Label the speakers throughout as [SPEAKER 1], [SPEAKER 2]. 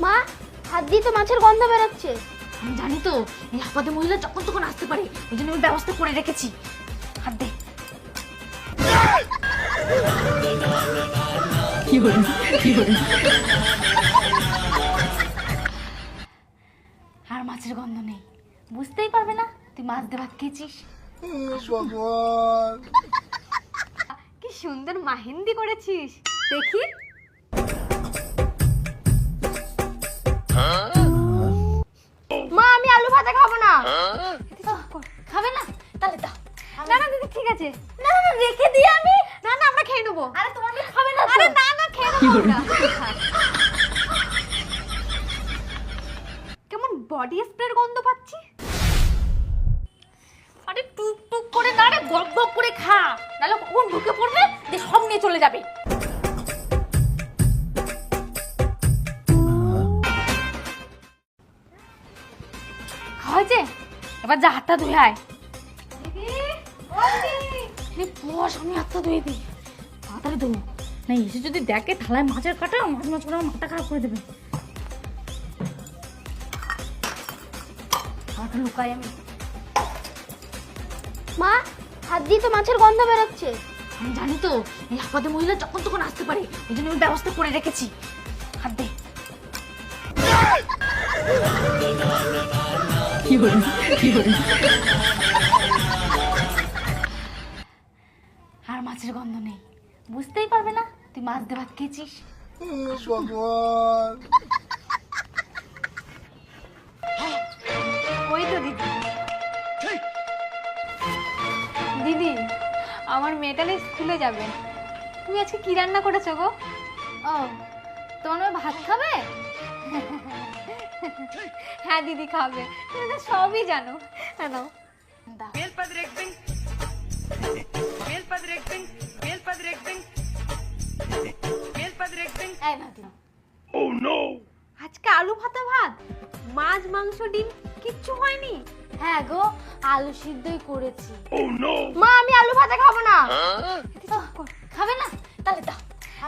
[SPEAKER 1] মা, হাত দিয়ে তো মাছের গন্ধ বেরোচ্ছে।
[SPEAKER 2] আমি জানি তো এই আপাতত মহিলা যখন তখন আসতে পারে, ওই জন্য আমি ব্যবস্থা করে রেখেছি। হাত দে। আর মাছের গন্ধ নেই, বুঝতেই পারবে না তুই মাছ দিয়ে ভাত খেয়েছিস।
[SPEAKER 3] ভগবান,
[SPEAKER 1] কি সুন্দর মেহেন্দি করেছিস, দেখি। মা, আমি আলু ভাজা খাবো না।
[SPEAKER 2] খাবে না? তাহলে দাও।
[SPEAKER 1] না না দিদি, ঠিক আছে। না না না, রেখে দিই আমি। না না, আমরা খেয়ে নেবো।
[SPEAKER 2] আরে তোমার মেয়ে খাবে না তো?
[SPEAKER 1] আরে না না, খেয়ে নেবো আমরা। কেমন বডি স্প্রের গন্ধ পাচ্ছি।
[SPEAKER 2] আরে টুক টুক করে না রে, গপ গপ করে খা, নাহলে কখন ঢুকে পড়বে যে সব নিয়ে চলে যাবে। হয়েছে, এবার যা হাতটা ধুয়ে আয়। বস, আমি হাতটা ধুয়ে দিই, তাড়াতাড়ি ধো। না এসে যদি দেখে থালায় মাছের কাটা, মাছ মাছ করে আমার মাথা খারাপ করে দেবে। হাতটা লুকাই আমি।
[SPEAKER 1] মা, হাত দিয়ে তো মাছের গন্ধ বেরোচ্ছে।
[SPEAKER 2] আমি জানি তো এই আপাতত মহিলা যখন তখন আসতে পারে, ওই জন্য আমি ব্যবস্থা করে রেখেছি। হাত দে। আর মাছের গন্ধ নেই, বুঝতেই পারবে না তুই মাছ দিয়ে ভাত খেয়েছিস।
[SPEAKER 3] ভগবান,
[SPEAKER 1] ওই তো দিদি। দিদি, আমার মেয়েটা না স্কুলে যাবে। তুমি আজকে কি রান্না করেছো গো?
[SPEAKER 2] ও, তোমার মেয়ে ভাত খাবে?
[SPEAKER 1] হ্যাঁ দিদি, খাবে। তুমি তো সবই জানো। হ্যাঁ নাও।
[SPEAKER 2] দাও। এই নাও, দিও।
[SPEAKER 1] আজকে আলু ভাতে ভাত, মাছ মাংস ডিম কিচ্ছু হয়নি।
[SPEAKER 2] হ্যাঁ গো, আলু সিদ্ধই করেছি।
[SPEAKER 1] মা, আমি আলু ভাজা খাবো না।
[SPEAKER 2] খাবে না? তাহলে দাও।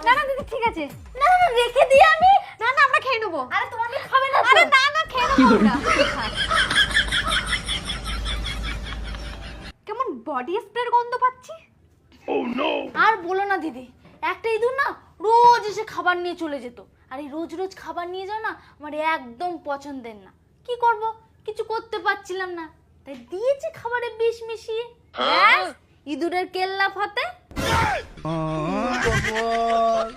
[SPEAKER 1] না না দিদি, ঠিক আছে। না না না, রেখে দিই আমি। না না, আমরা খেয়ে নেবো।
[SPEAKER 2] আরে তোমার মেয়ে খাবে না তো?
[SPEAKER 1] আরে না না, খেয়ে নেবো আমরা। কেমন বডি স্প্রের গন্ধ পাচ্ছি।
[SPEAKER 2] আর বলো না দিদি, একটা ইঁদুর না রোজ এসে খাবার নিয়ে চলে যেত। আর এই রোজ রোজ খাবার নিয়ে যাও না আমার একদম পছন্দের না। কি করব, কিছু করতে পারছিলাম না, তাই দিয়েছি খাবারে বিষ মিশিয়ে। ব্যাস, ইঁদুরের কেল্লা ফাতে।
[SPEAKER 3] ভগবান।